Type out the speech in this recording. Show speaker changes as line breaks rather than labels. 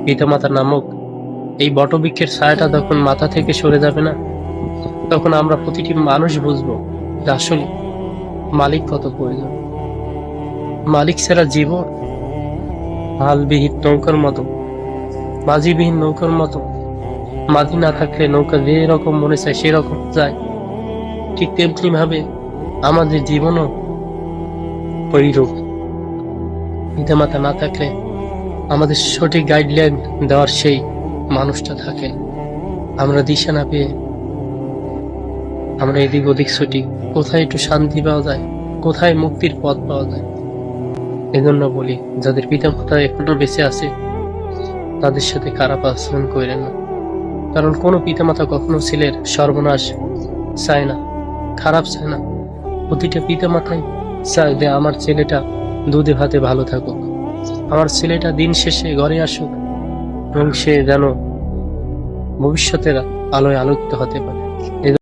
পিতামাতা নামক এই বটবৃক্ষের ছায়াটা যখন মাথা থেকে সরে যাবে না, তখন আমরা প্রতিটি মানুষ বুঝবো যে আসলে মালিক কত প্রয়োজন। মালিক ছাড়া জীবন হালবিহীন নৌকার মতো, মাঝিবিহীন নৌকার মতো। মাঝি না থাকলে নৌকা যেরকম মনে চায় সেরকম যায়, ঠিক তেমনি ভাবে আমাদের জীবনও ওইরূপ। পিতামাতা না থাকলে আমাদের সঠিক গাইডলাইন দেওয়ার সেই মানুষটা থাকে, আমরা দিশা না পেয়ে আমরা এদিক ওদিক ছুটি, কোথায় একটু শান্তি পাওয়া যায়, কোথায় মুক্তির পথ পাওয়া যায়। এজন্য বলি, যাদের পিতামাতা এখনো বেঁচে আছে তাদের সাথে খারাপ আচরণ করেন না, কারণ কোনো পিতামাতা কখনো ছেলের সর্বনাশ চায় না, খারাপ চায় না। প্রতিটা পিতামাতাই চায় যে আমার ছেলেটা দুধে ভাতে ভালো থাকুক, আমার ছেলেটা দিন শেষে ঘরে আসুক এবং সে যেন ভবিষ্যতের আলোয় আলোকিত হতে পারে।